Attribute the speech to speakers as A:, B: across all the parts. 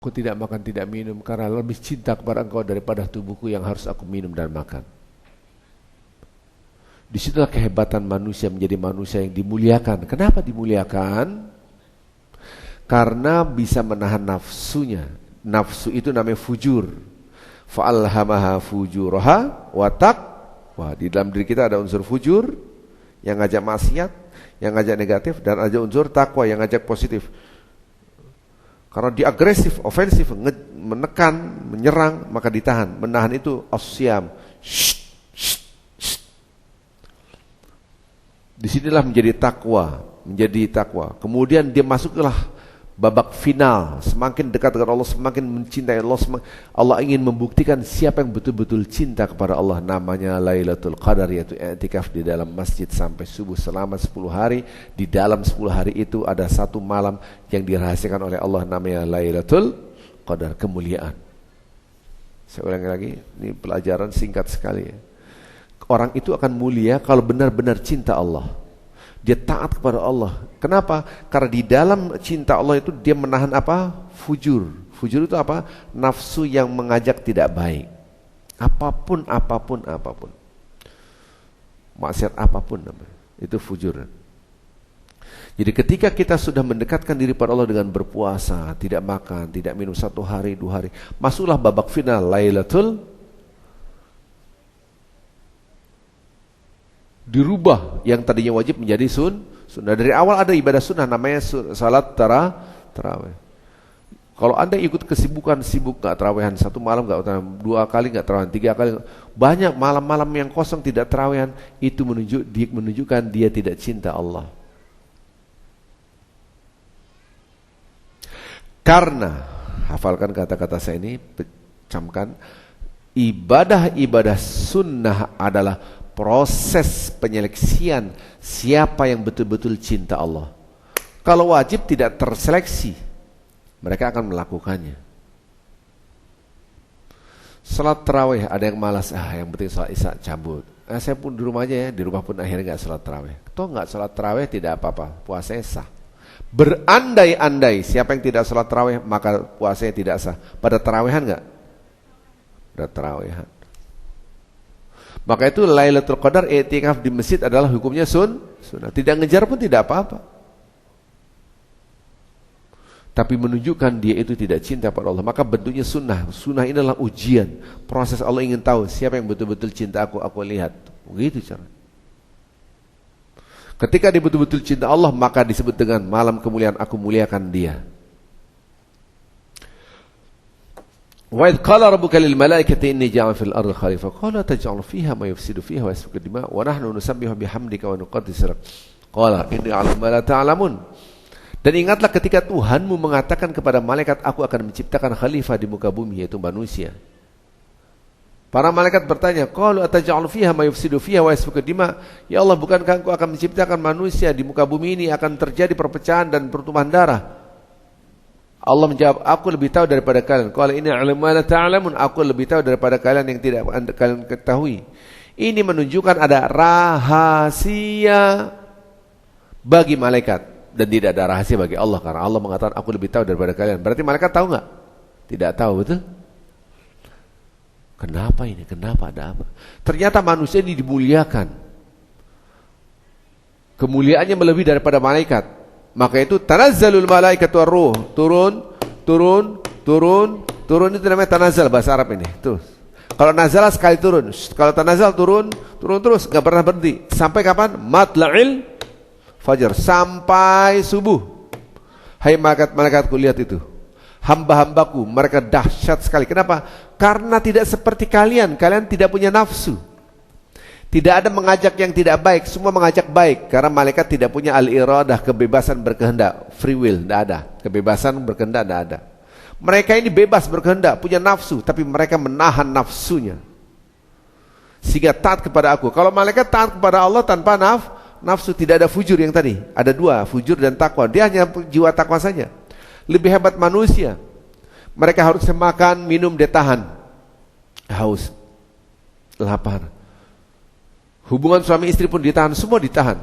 A: Aku tidak makan, tidak minum karena lebih cinta kepada engkau daripada tubuhku yang harus aku minum dan makan. Disitulah kehebatan manusia menjadi manusia yang dimuliakan. Kenapa dimuliakan? Karena bisa menahan nafsunya. Nafsu itu namanya fujur. Fa'alhamaha fujuraha wa taqwa. Di dalam diri kita ada unsur fujur yang ngajak maksiat, yang ngajak negatif, dan ada unsur takwa yang ngajak positif. Karena dia agresif, ofensif, menekan, menyerang, maka ditahan. Menahan itu as-siyam. Disinilah menjadi takwa, Kemudian dia masuklah babak final. Semakin dekat dengan Allah, semakin mencintai Allah, Allah ingin membuktikan siapa yang betul-betul cinta kepada Allah. Namanya Lailatul Qadar, yaitu i'tikaf di dalam masjid sampai subuh selama 10 hari. Di dalam 10 hari itu ada satu malam yang dirahasiakan oleh Allah, namanya Lailatul Qadar, kemuliaan. Saya ulangi lagi, ini pelajaran singkat sekali ya. Orang itu akan mulia kalau benar-benar cinta Allah. Dia taat kepada Allah. Kenapa? Karena di dalam cinta Allah itu dia menahan apa? Fujur. Fujur itu apa? Nafsu yang mengajak tidak baik. Apapun. Maksiat apapun namanya. Itu fujur. Jadi ketika kita sudah mendekatkan diri pada Allah dengan berpuasa, tidak makan, tidak minum 1 hari, 2 hari, masuklah babak final Lailatul. Dirubah yang tadinya wajib menjadi sunnah. Dari awal ada ibadah sunnah namanya salat tarawih. Kalau Anda ikut kesibukan, sibuk gak tarawehan, 1 malam gak tarawehan, 2 kali gak tarawehan, 3 kali, banyak malam-malam yang kosong tidak tarawehan, itu menunjukkan dia tidak cinta Allah. Karena, hafalkan kata-kata saya ini, camkan, ibadah-ibadah sunnah adalah proses penyeleksian siapa yang betul-betul cinta Allah. Kalau wajib tidak terseleksi, mereka akan melakukannya. Salat tarawih ada yang malas, yang penting salat isya cabut. Saya pun di rumah aja ya, di rumah pun akhirnya nggak salat tarawih. Toh nggak salat tarawih tidak apa-apa, puasanya sah. Berandai-andai siapa yang tidak salat tarawih maka puasanya tidak sah. Pada tarawihan nggak? Pada tarawihan. Maka itu Lailatul Qadar i'tikaf di masjid adalah hukumnya sunnah. Tidak ngejar pun tidak apa-apa. Tapi menunjukkan dia itu tidak cinta pada Allah. Maka bentuknya sunnah. Sunnah ini adalah ujian. Proses Allah ingin tahu siapa yang betul-betul cinta aku lihat. Begitu cara. Ketika dia betul-betul cinta Allah, maka disebut dengan malam kemuliaan, aku muliakan dia. Wa idh qala rabbuka lil malaikati inni ja'ilun fil ardi khalifah qala taj'alu fiha ma yufsidu fiha wa yasfiku dima wa nahnu nusabbihu bihamdika wa nuqaddisu lak qala inni a'lamu ma la ta'lamun. Dan ingatlah ketika Tuhanmu mengatakan kepada malaikat, aku akan menciptakan khalifah di muka bumi, yaitu manusia. Para malaikat bertanya, qalu ataj'alu fiha ma yufsidu fiha wa yasfiku dima? Ya Allah, bukankah Engkau akan menciptakan manusia di muka bumi ini akan terjadi perpecahan dan pertumpahan darah? Allah menjawab, aku lebih tahu daripada kalian. Qala inni a'lamu ma la ta'lamun, aku lebih tahu daripada kalian yang tidak kalian ketahui. Ini menunjukkan ada rahasia bagi malaikat dan tidak ada rahasia bagi Allah, karena Allah mengatakan aku lebih tahu daripada kalian. Berarti malaikat tahu enggak? Tidak tahu, betul? Kenapa ini? Kenapa ada apa? Ternyata manusia ini dimuliakan. Kemuliaannya melebihi daripada malaikat. Maka itu tanazzalul malaikatu war-ruh, turun itu namanya tanazzal bahasa Arab ini. Tuh. Kalau nazala sekali turun, kalau tanazzal turun terus, enggak pernah berhenti. Sampai kapan? Matla'il fajar, sampai subuh. Hai malaikat-malaikatku, lihat itu. Hamba-hambaku, mereka dahsyat sekali. Kenapa? Karena tidak seperti kalian tidak punya nafsu. Tidak ada mengajak yang tidak baik, semua mengajak baik. Karena malaikat tidak punya al-iradah, kebebasan berkehendak, free will, tidak ada. Kebebasan berkehendak tidak ada. Mereka ini bebas berkehendak, punya nafsu, tapi mereka menahan nafsunya. Sehingga taat kepada aku. Kalau malaikat taat kepada Allah tanpa nafsu, tidak ada fujur yang tadi. Ada 2, fujur dan takwa. Dia hanya jiwa takwa saja. Lebih hebat manusia. Mereka harus makan, minum, dia tahan. Haus, lapar. Hubungan suami istri pun ditahan, semua ditahan.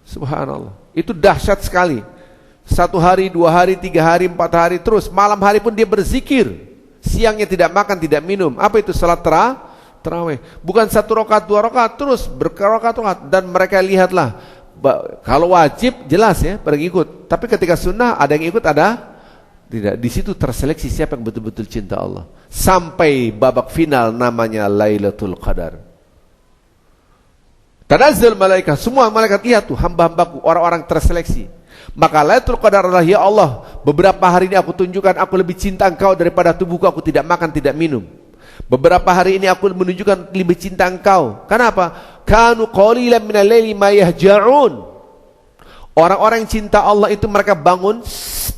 A: Subhanallah. Itu dahsyat sekali. 1 hari, 2 hari, 3 hari, 4 hari, terus malam hari pun dia berzikir. Siangnya tidak makan, tidak minum. Apa itu salat tarawih? Bukan 1 rakaat, 2 rakaat, terus berrakaat-rakaat. Dan mereka lihatlah, kalau wajib jelas ya berikut. Tapi ketika sunnah ada yang ikut, ada tidak. Di situ terseleksi siapa yang betul-betul cinta Allah. Sampai babak final namanya Lailatul Qadar. Tanazzal malaikat, semua malaikat lihat tuh hamba-hambaku, orang-orang terseleksi. Maka Lailatul Qadar adalah, ya Allah, beberapa hari ini aku tunjukkan aku lebih cinta Engkau daripada tubuhku, aku tidak makan, tidak minum. Beberapa hari ini aku menunjukkan lebih cinta Engkau. Kenapa? Kanu qalilan minal laili ma yahja'un. Orang-orang yang cinta Allah itu mereka bangun,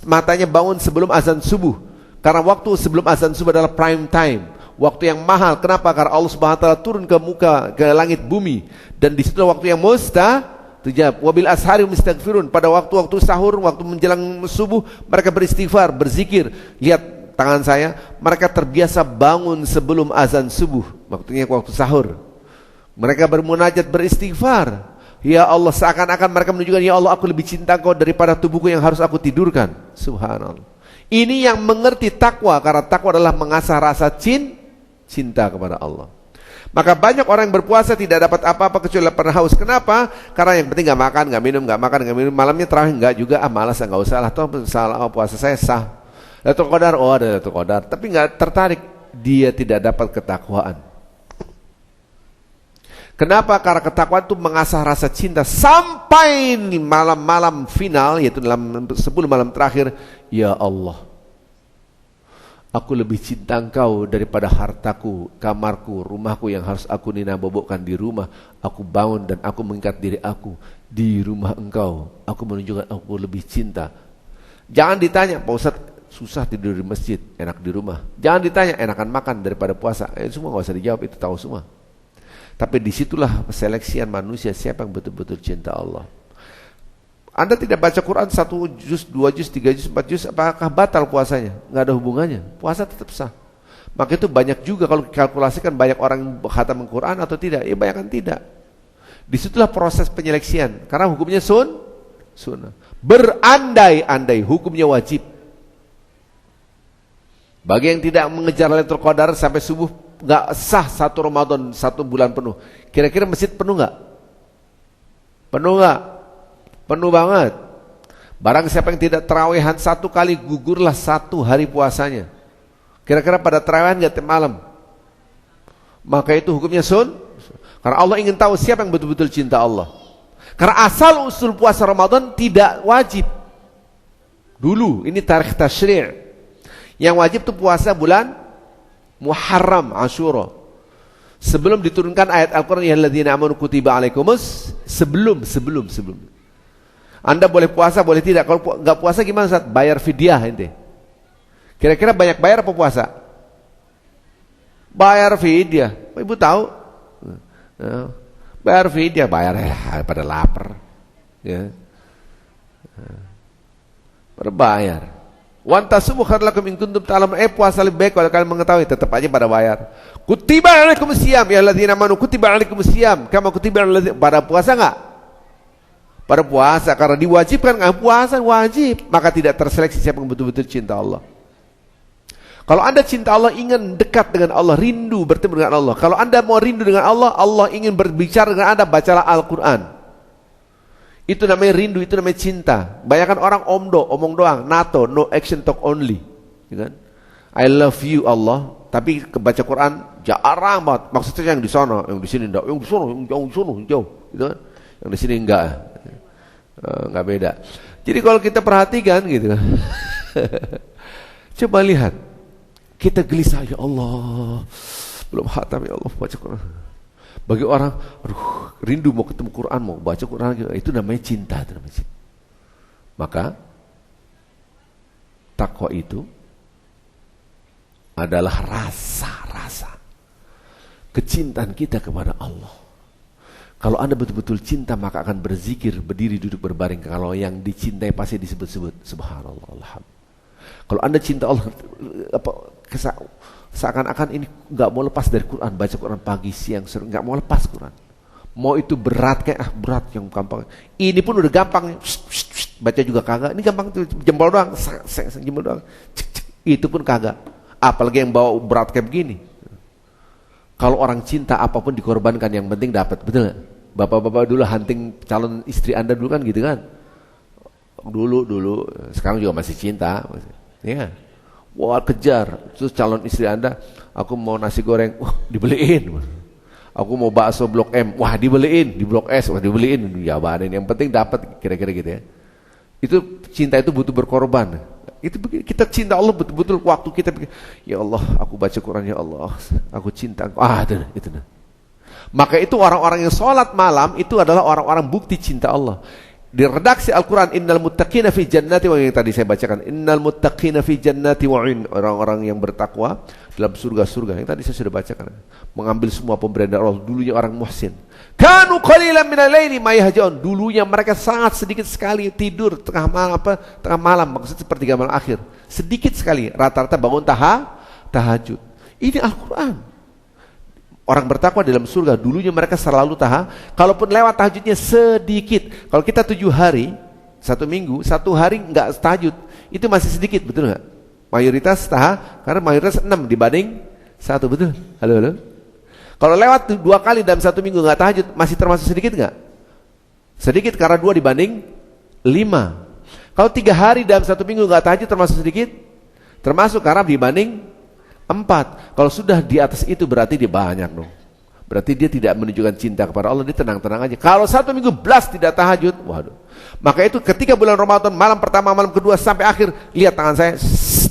A: matanya bangun sebelum azan subuh. Karena waktu sebelum azan subuh adalah prime time, waktu yang mahal. Kenapa? Karena Allah Subhanahu wa taala turun ke langit bumi, dan di situ waktu yang mustajab. Wabil ashari mustaghfirun, pada waktu-waktu sahur, waktu menjelang subuh mereka beristighfar, berzikir. Lihat tangan saya, mereka terbiasa bangun sebelum azan subuh, waktunya waktu sahur. Mereka bermunajat, beristighfar. Ya Allah, seakan-akan mereka menunjukkan, ya Allah, aku lebih cinta Kau daripada tubuhku yang harus aku tidurkan. Subhanallah. Ini yang mengerti takwa, karena takwa adalah mengasah rasa cinta kepada Allah. Maka banyak orang yang berpuasa tidak dapat apa-apa kecuali lapar haus. Kenapa? Karena yang penting gak makan, gak minum, gak makan, gak minum. Malamnya terawih enggak juga, malas, gak usah lah. Toh salah, puasa saya sah. Lailatul Qadar, ada Lailatul Qadar. Tapi gak tertarik, dia tidak dapat ketakwaan. Kenapa? Karena ketakwaan itu mengasah rasa cinta sampai malam-malam final, yaitu dalam 10 malam terakhir. Ya Allah, aku lebih cinta Engkau daripada hartaku, kamarku, rumahku yang harus aku nina bobokkan di rumah. Aku bangun dan aku mengikat diri aku di rumah Engkau. Aku menunjukkan aku lebih cinta. Jangan ditanya, Pak Ustadz, susah tidur di masjid, enak di rumah. Jangan ditanya, enakan makan daripada puasa. Semua gak usah dijawab, itu tahu semua. Tapi disitulah seleksian manusia, siapa yang betul-betul cinta Allah. Anda tidak baca Quran 1 juz, 2 juz, 3 juz, 4 juz, apakah batal puasanya? Nggak ada hubungannya, puasa tetap sah. Maka itu banyak juga kalau dikalkulasikan, banyak orang yang khatam Quran atau tidak? Ya banyak kan tidak. Disitulah proses penyeleksian, karena hukumnya sunnah. Berandai-andai hukumnya wajib. Bagi yang tidak mengejar Lailatul Qadar sampai subuh, nggak sah 1 Ramadan 1 bulan penuh. Kira-kira masjid penuh nggak? Penuh nggak? Penuh banget. Barang siapa yang tidak terawihan 1 kali, gugurlah 1 hari puasanya. Kira-kira pada terawihan nggak tiap malam? Maka itu hukumnya karena Allah ingin tahu siapa yang betul-betul cinta Allah. Karena asal usul puasa Ramadan tidak wajib. Dulu ini tarikh tasyri'. Yang wajib itu puasa bulan Muharram, Asyura. Sebelum diturunkan ayat Al-Quran, ya alladzina amanu kutiba alaikumus, sebelum. Anda boleh puasa, boleh tidak. Kalau nggak puasa gimana Ustaz? Bayar fidyah ente. Kira-kira banyak bayar apa puasa? Bayar fidyah. Ibu tahu? Bayar fidyah, bayar pada lapar. Ya. Berbayar. Wantasubu khairul lakum in kuntum ta'lamun. Puasa lebih baik kalau kalian mengetahui, tetap aja pada bayar. Kutiba alaikumus syiyam ya alladzina amanu kutiba alaikumus syiyam kama kutiba alal pada puasa enggak? Pada puasa, karena diwajibkan kan puasa wajib, maka tidak terseleksi siapa yang betul-betul cinta Allah. Kalau Anda cinta Allah, ingin dekat dengan Allah, rindu bertemu dengan Allah. Kalau Anda mau rindu dengan Allah, Allah ingin berbicara dengan Anda, bacalah Al-Quran. Itu namanya rindu, itu namanya cinta. Banyakan orang omong doang, NATO, no action talk only. Ya kan? I love you Allah, tapi kebaca Quran jarang banget. Maksudnya yang di sana, yang di sini enggak, yang di sana, yang jauh, jauh, gitu kan? Yang di sini enggak beda. Jadi kalau kita perhatikan gitu kan, coba lihat, kita gelisah, ya Allah, belum khatam ya Allah baca Quran. Bagi orang, aduh, rindu mau ketemu Quran, mau baca Quran, itu namanya cinta, itu namanya cinta. Maka takwa itu adalah rasa kecintaan kita kepada Allah. Kalau Anda betul-betul cinta, maka akan berzikir, berdiri, duduk, berbaring. Kalau yang dicintai pasti disebut-sebut subhanallah, alhamdulillah. Kalau Anda cinta Allah, seakan-akan ini nggak mau lepas dari Quran, baca Quran pagi, siang, sore, nggak mau lepas Quran. Mau itu berat kayak berat yang gampang. Ini pun udah gampang. Baca juga kagak. Ini gampang tuh jempol doang. Jempol doang. Itu pun kagak. Apalagi yang bawa berat kayak begini. Kalau orang cinta apapun dikorbankan, yang penting dapat. Betul gak? Bapak-bapak dulu hunting calon istri Anda dulu kan gitu kan. Dulu. Sekarang juga masih cinta. Ya. Wah, kejar. Terus calon istri Anda, aku mau nasi goreng, wah dibeliin. Aku mau bakso Blok M, wah dibeliin. Di Blok S, wah dibeliin. Ya badan, yang penting dapat, kira-kira gitu ya. Itu cinta itu butuh berkorban. Itu kita cinta Allah betul-betul waktu kita pikir, ya Allah, aku baca Quran, ya Allah, aku cinta Engkau. Itu. Maka itu orang-orang yang sholat malam itu adalah orang-orang bukti cinta Allah. Di redaksi Al-Quran, innal muttaqina fi jannati wa 'uyun, yang tadi saya bacakan, innal muttaqina fi jannati wa 'uyun, orang-orang yang bertakwa dalam surga-surga, yang tadi saya sudah bacakan, mengambil semua pemberian dari Allah. Dulunya orang muhsin, kanu qalilan minal laili ma yahjaun, dulunya mereka sangat sedikit sekali tidur tengah malam, maksudnya sepertiga malam akhir, sedikit sekali, rata-rata bangun tahajud. Ini Al-Quran. Orang bertakwa dalam surga, dulunya mereka selalu kalaupun lewat tahajudnya sedikit. Kalau kita 7 hari, 1 minggu, 1 hari enggak tahajud, itu masih sedikit, betul enggak? Mayoritas karena mayoritas 6 dibanding 1, betul? Halo. Kalau lewat 2 kali dalam 1 minggu enggak tahajud, masih termasuk sedikit enggak? Sedikit karena 2 dibanding 5. Kalau 3 hari dalam 1 minggu enggak tahajud, termasuk sedikit? Termasuk karena dibanding 4. Kalau sudah di atas itu berarti dia banyak dong. Berarti dia tidak menunjukkan cinta kepada Allah, dia tenang-tenang aja. Kalau 1 minggu belas tidak tahajud, waduh. Maka itu ketika bulan Ramadan, malam pertama, malam kedua sampai akhir, lihat tangan saya,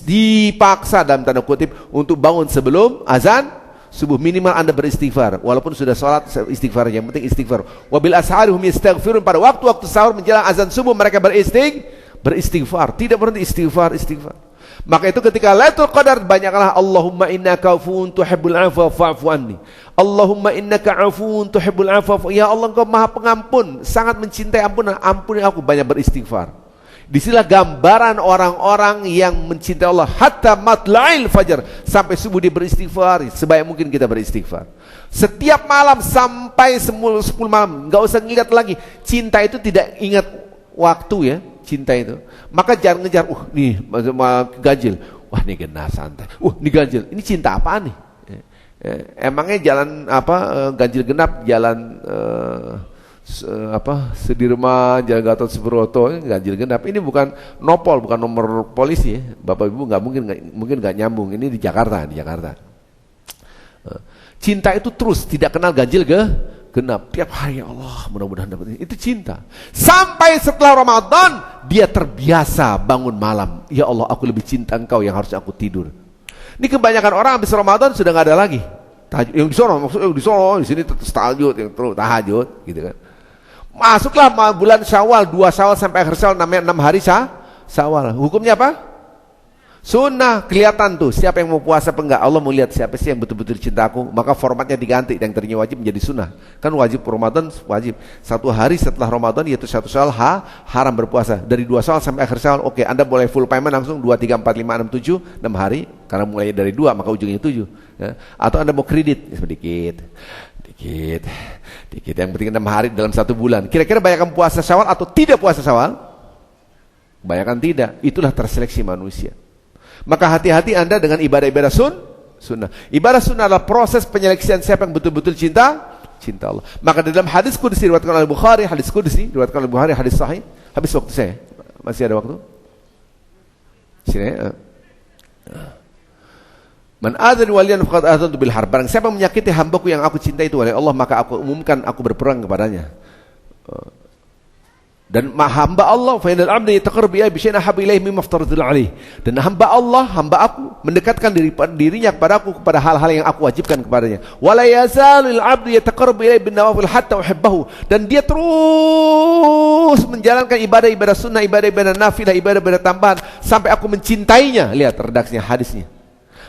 A: dipaksa dalam tanda kutip untuk bangun sebelum azan subuh. Minimal Anda beristighfar. Walaupun sudah sholat, istighfar, yang penting istighfar. Wabil asharihum yastaghfirun, pada waktu-waktu sahur menjelang azan subuh mereka beristighfar. Tidak berhenti istighfar. Maka itu ketika Lailatul Qadar, banyaklah Allahumma innaka afuwun tuhibbul afwa fa'fu anni. Allahumma innaka afuwun tuhibbul afwa, ya Allah Engkau Maha Pengampun, sangat mencintai ampunan, ampuni aku. Banyak beristighfar. Disinilah gambaran orang-orang yang mencintai Allah. Hatta matla'il fajar, sampai subuh dia beristighfar. Sebaik mungkin kita beristighfar setiap malam sampai 10 malam. Enggak usah ingat lagi. Cinta itu tidak ingat waktu ya, cinta itu. Maka jangan ngejar, nih ganjil, wah ini genah santai, ini ganjil, ini cinta apaan nih? Emangnya jalan ganjil genap, jalan Sudirman, jalan Gatot Subroto, ganjil genap. Ini bukan nopol, bukan nomor polisi ya. Bapak Ibu mungkin nggak nyambung. Ini di Jakarta. Cinta itu terus, tidak kenal ganjil genap. Tiap hari, ya Allah, mudah-mudahan dapat ini. Itu cinta. Sampai setelah Ramadan, dia terbiasa bangun malam. Ya Allah, aku lebih cinta Engkau yang harusnya aku tidur. Ini kebanyakan orang habis Ramadan sudah nggak ada lagi. Yang di sono, maksudnya di sono, di sini terus tahajud, yang terus tahajud, gitu kan. Masuklah bulan Syawal, 2 Syawal sampai akhir Syawal, namanya 6 hari Syawal. Hukumnya apa? Sunnah, kelihatan tuh siapa yang mau puasa apa enggak. Allah mau lihat siapa sih yang betul-betul cinta aku. Maka formatnya diganti, yang tadinya wajib menjadi sunnah. Kan wajib Ramadan, wajib 1 hari setelah Ramadan, yaitu 1 Syawal haram berpuasa. Dari 2 Syawal sampai akhir Syawal, oke, Anda boleh full payment langsung 2, 3, 4, 5, 6, 7 6 hari, karena mulai dari 2 maka ujungnya 7 ya. Atau Anda mau kredit sedikit, yang penting 6 hari dalam 1 bulan. Kira-kira banyakkan puasa Syawal atau tidak puasa Syawal? Banyakkan tidak. Itulah terseleksi manusia. Maka hati-hati Anda dengan ibadah-ibadah sunnah. Ibadah sunnah adalah proses penyeleksian siapa yang betul-betul cinta Allah. Maka dalam hadis qudsi riwayatkan oleh Bukhari, hadis sahih. Habis waktu saya. Masih ada waktu? Sini. Man adzan waliyan faqad adzantu bil harb. Barang siapa menyakiti hambaku yang aku cintai itu oleh Allah, maka aku umumkan aku berperang kepadanya. Dan hamba Allah fa inal 'abda yataqarrabu bi syai'in ahabba ilaihi mimma aftaradtu alaihi. Dan hamba aku mendekatkan dirinya kepadaku kepada hal-hal yang aku wajibkan kepadanya. Wala yazalul 'abdu yataqarrabu ilaihi bin nawafil hatta uhibbahu. Dan dia terus menjalankan ibadah-ibadah sunnah, ibadah-ibadah nafilah, ibadah-ibadah tambahan sampai aku mencintainya. Lihat redaksinya, hadisnya.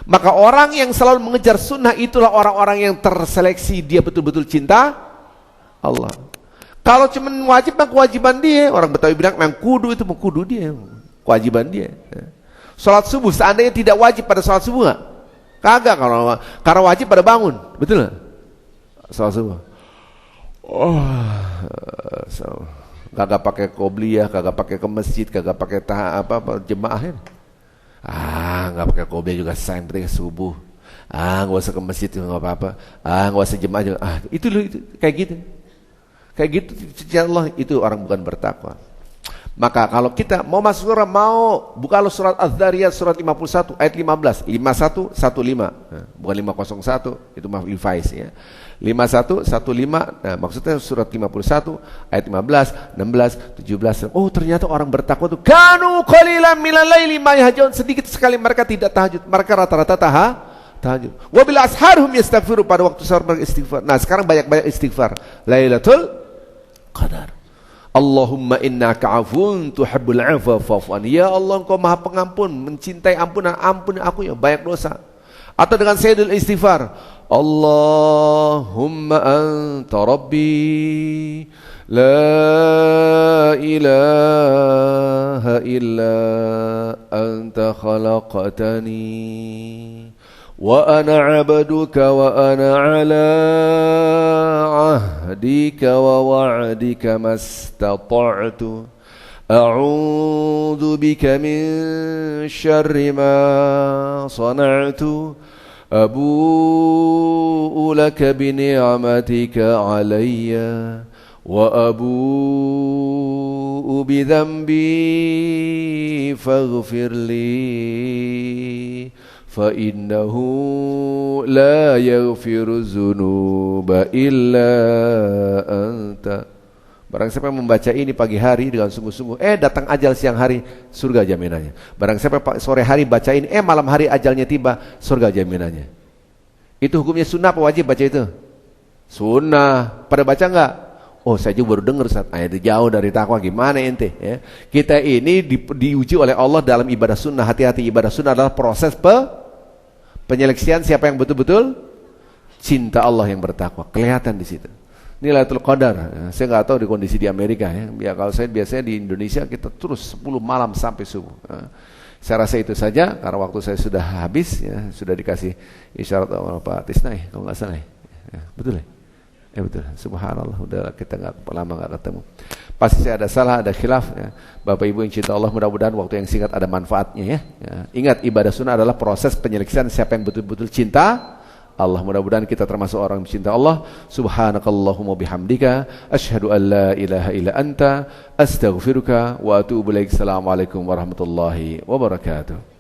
A: Maka orang yang selalu mengejar sunnah itulah orang-orang yang terseleksi, dia betul-betul cinta Allah. Kalau cuma wajib, maka kewajiban dia. Orang Betawi bilang mengkudu, itu mengkudu dia, kewajiban dia. Salat subuh seandainya tidak wajib pada salat subuh nggak? Kagak, karena wajib pada bangun, betul nggak? Salat subuh. Oh, kagak pakai qobliyah, kagak pakai ke masjid, kagak pakai jemaah. Nggak pakai qobliyah juga sah, yang penting subuh. Nggak usah ke masjid juga nggak apa-apa. Nggak usah jemaah juga. Itu loh, itu kayak gitu. Kayak gitu, Allah itu orang bukan bertakwa. Maka kalau kita mau masuk surah, buka surat Az-Zariyat surat 51 ayat 15, 51 15. Bukan 501, itu mah Levi's ya. 51 15. Nah, maksudnya surat 51 ayat 15, 16, 17. Oh, ternyata orang bertakwa itu kanu qalilan minal laili ma yahjaun, sedikit sekali mereka tidak tahajud. Mereka rata-rata tahajud. Wa bil asharhum yastaghfiru, pada waktu sahur mereka istighfar. Nah, sekarang banyak-banyak istighfar. Lailatul Qadar. Allahumma innaka afun tuhibbul afwa fa'fu anni. Ya Allah, Engkau Maha Pengampun, mencintai ampunan, ampuni aku yang banyak dosa. Atau dengan sayyidul istighfar, Allahumma anta rabbi la ilaha illa anta khalaqtani wa ana 'abduka wa ana 'ala 'ahdika wa wa'dika mastata'tu a'udzu bika min syarri ma sana'tu abu'u laka bi ni'matika 'alayya wa abu'u bi dhanbi faghfir li fa innahu la yaghfiru dzunuba illa anta. Barang siapa yang membaca ini pagi hari dengan sungguh-sungguh, datang ajal siang hari, surga jaminannya. Barang siapa sore hari baca ini, malam hari ajalnya tiba, surga jaminannya. Itu hukumnya sunnah apa wajib baca itu? Sunnah. Pada baca enggak? Oh, saya juga baru dengar, Ustaz. Itu jauh dari takwa, gimana ente ya? Kita ini diuji oleh Allah dalam ibadah sunnah. Hati-hati, ibadah sunnah adalah proses penyeleksian siapa yang betul-betul cinta Allah yang bertakwa. Kelihatan di situ. Ini Lailatul Qadar. Saya nggak tahu di kondisi di Amerika ya. Ya kalau saya biasanya di Indonesia kita terus 10 malam sampai subuh. Saya rasa itu saja karena waktu saya sudah habis ya, sudah dikasih isyarat oleh Pak Tisnai kalau nggak salah. Ya, betul ya? Ya betul. Subhanallah, udah kita nggak lama nggak ketemu. Pasti saya ada salah, ada khilaf ya. Bapak Ibu yang cinta Allah, mudah-mudahan waktu yang singkat ada manfaatnya ya. Ingat, ibadah sunnah adalah proses penyeleksian siapa yang betul-betul cinta Allah. Mudah-mudahan kita termasuk orang yang mencinta Allah. Subhanakallahumma bihamdika asyhadu an la ilaha illa anta astaghfiruka wa atubu ilaik. Assalamualaikum warahmatullahi wabarakatuh.